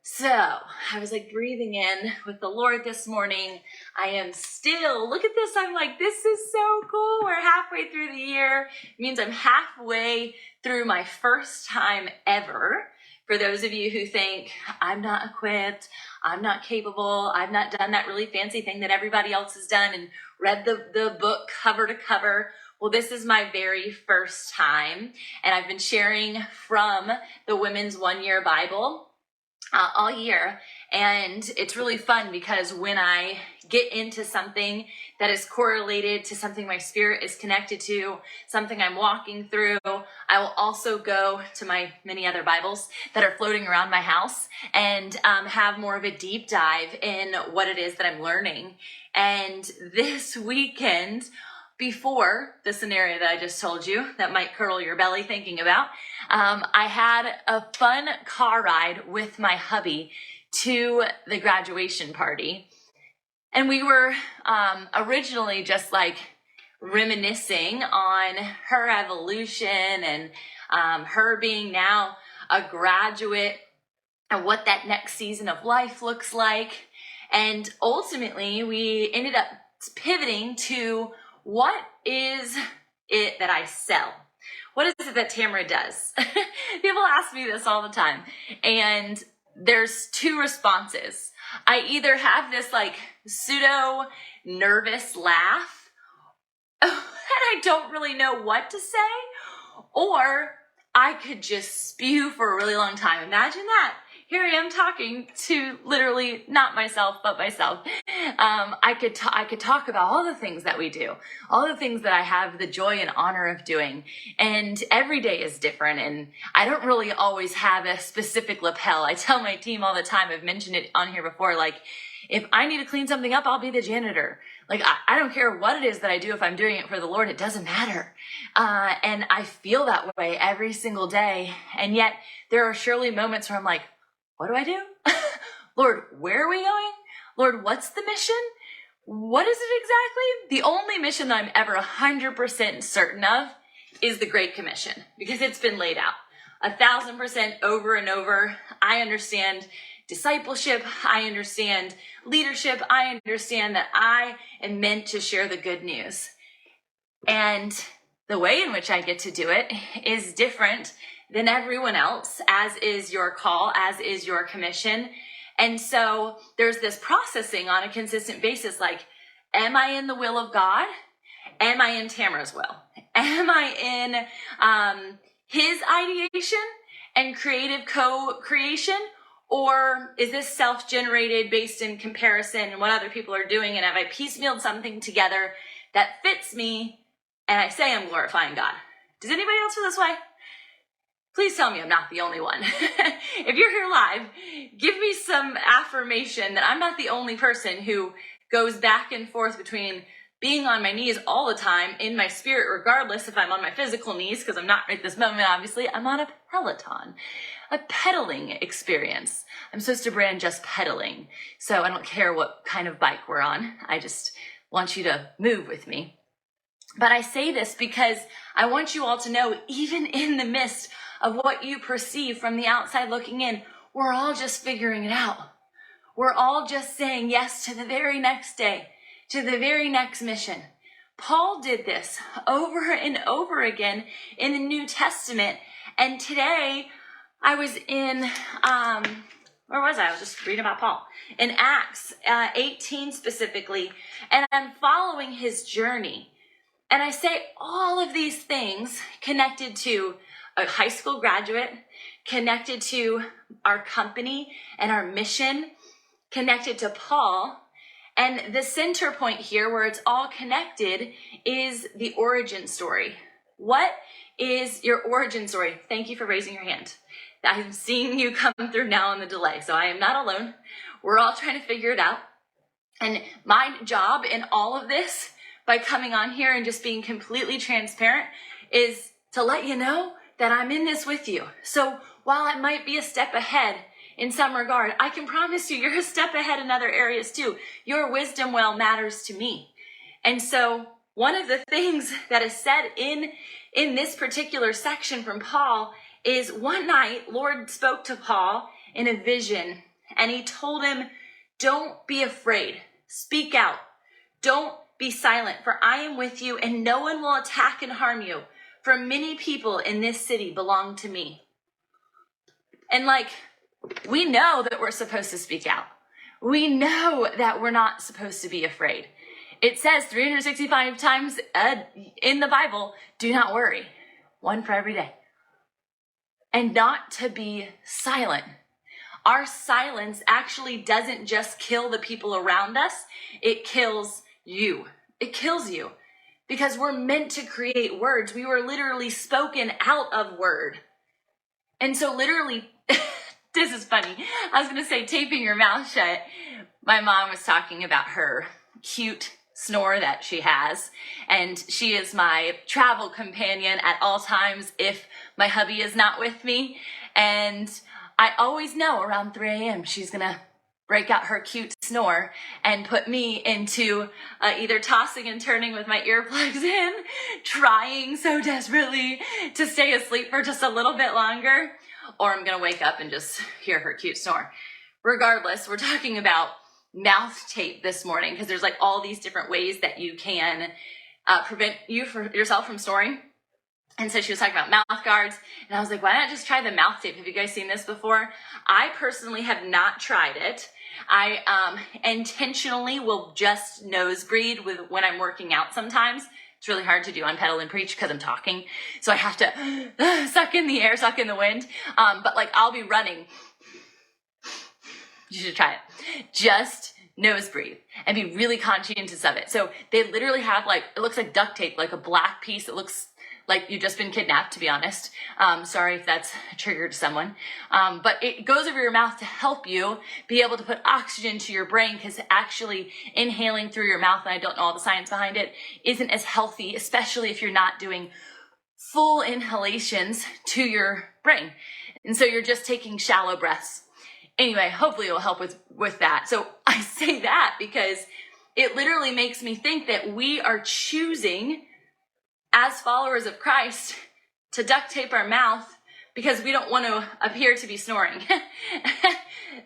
So I was like breathing in with the Lord this morning. I am still, look at this. I'm like, this is so cool. We're halfway through the year. It means I'm halfway through my first time ever. For those of you who think I'm not equipped, I'm not capable, I've not done that really fancy thing that everybody else has done and read the book cover to cover. Well, this is my very first time, and I've been sharing from the Women's 1 Year Bible all year, and it's really fun because when I get into something that is correlated to something my spirit is connected to, something I'm walking through, I will also go to my many other Bibles that are floating around my house and have more of a deep dive in what it is that I'm learning. And this weekend, before the scenario that I just told you that might curdle your belly thinking about, I had a fun car ride with my hubby to the graduation party. And we were originally just like reminiscing on her evolution and her being now a graduate and what that next season of life looks like. And ultimately, we ended up pivoting to what is it that I sell? What is it that Tamra does? People ask me this all the time. And there's two responses. I either have this like pseudo nervous laugh and I don't really know what to say, or I could just spew for a really long time. Imagine that. Here I am talking to literally not myself, but myself. I could talk about all the things that we do, all the things that I have the joy and honor of doing. And every day is different. And I don't really always have a specific lapel. I tell my team all the time, I've mentioned it on here before, like, if I need to clean something up, I'll be the janitor. Like, I don't care what it is that I do. If I'm doing it for the Lord, it doesn't matter. And I feel that way every single day. And yet there are surely moments where I'm like, what do I do? Lord, where are we going? Lord, what's the mission? What is it exactly? The only mission that I'm ever 100% certain of is the Great Commission, because it's been laid out 1,000% over and over. I understand discipleship. I understand leadership. I understand that I am meant to share the good news. And the way in which I get to do it is different than everyone else, as is your call, as is your commission. And so there's this processing on a consistent basis, like, am I in the will of God? Am I in Tamra's will? Am I in his ideation and creative co-creation? Or is this self-generated based in comparison and what other people are doing? And have I piecemealed something together that fits me and I say I'm glorifying God? Does anybody else feel this way? Please tell me I'm not the only one. If you're here live, give me some affirmation that I'm not the only person who goes back and forth between being on my knees all the time in my spirit, regardless if I'm on my physical knees, because I'm not right this moment, obviously. I'm on a Peloton, a pedaling experience. I'm supposed to brand just pedaling. So I don't care what kind of bike we're on. I just want you to move with me. But I say this because I want you all to know, even in the midst of what you perceive from the outside looking in, we're all just figuring it out. We're all just saying yes to the very next day, to the very next mission. Paul did this over and over again in the New Testament. And today I was in, where was I? I was just reading about Paul. In Acts 18 specifically, and I'm following his journey. And I say all of these things connected to a high school graduate, connected to our company and our mission, connected to Paul. And the center point here, where it's all connected, is the origin story. What is your origin story? Thank you for raising your hand. I'm seeing you come through now in the delay, so I am not alone. We're all trying to figure it out. And my job in all of this, by coming on here and just being completely transparent, is to let you know that I'm in this with you. So while I might be a step ahead in some regard, I can promise you you're a step ahead in other areas too. Your wisdom well matters to me. And so one of the things that is said in this particular section from Paul is, one night, Lord spoke to Paul in a vision And he told him, don't be afraid. Speak out. Don't be silent, for I am with you, and no one will attack and harm you. For many people in this city belong to me. And we know that we're supposed to speak out. We know that we're not supposed to be afraid. It says 365 times in the Bible, do not worry. One for every day. And not to be silent. Our silence actually doesn't just kill the people around us. It kills you. It kills you. Because we're meant to create words. We were literally spoken out of word. And so literally, this is funny. I was going to say taping your mouth shut. My mom was talking about her cute snore that she has. And she is my travel companion at all times if my hubby is not with me. And I always know around 3 a.m. she's going to break out her cute snore and put me into either tossing and turning with my earplugs in, trying so desperately to stay asleep for just a little bit longer, or I'm going to wake up and just hear her cute snore. Regardless, we're talking about mouth tape this morning because there's all these different ways that you can prevent yourself from snoring. And so she was talking about mouth guards, and I was like, why not just try the mouth tape? Have you guys seen this before? I personally have not tried it. I intentionally will just nose breathe when I'm working out sometimes. It's really hard to do on Pedal and Preach because I'm talking. So I have to suck in the air, suck in the wind. But I'll be running. You should try it. Just nose breathe and be really conscientious of it. So they literally have it looks like duct tape, like a black piece. It looks like you've just been kidnapped, to be honest. Sorry if that's triggered someone. But it goes over your mouth to help you be able to put oxygen to your brain, because actually inhaling through your mouth, and I don't know all the science behind it, isn't as healthy, especially if you're not doing full inhalations to your brain. And so you're just taking shallow breaths. Anyway, hopefully it'll help with that. So I say that because it literally makes me think that we are choosing, as followers of Christ, to duct tape our mouth because we don't want to appear to be snoring.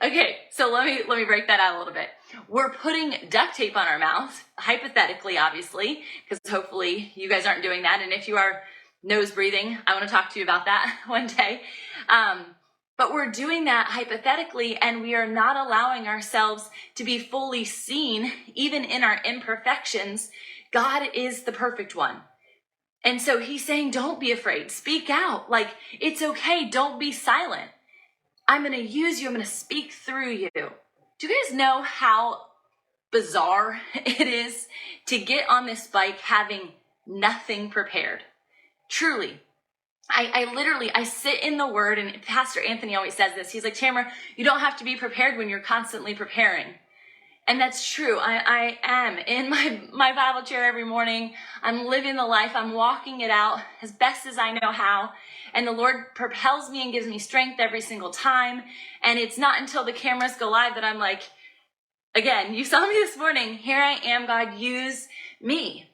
Okay, so let me break that out a little bit. We're putting duct tape on our mouth, hypothetically, obviously, because hopefully you guys aren't doing that. And if you are nose breathing, I want to talk to you about that one day. But we're doing that hypothetically, and we are not allowing ourselves to be fully seen, even in our imperfections. God is the perfect one. And so he's saying, don't be afraid. Speak out. It's okay. Don't be silent. I'm going to use you. I'm going to speak through you. Do you guys know how bizarre it is to get on this bike having nothing prepared? Truly. I sit in the word, and Pastor Anthony always says this. He's like, Tamra, you don't have to be prepared when you're constantly preparing. And that's true. I am in my Bible chair every morning. I'm living the life. I'm walking it out as best as I know how. And the Lord propels me and gives me strength every single time. And it's not until the cameras go live that I'm like, again, you saw me this morning. Here I am, God, use me.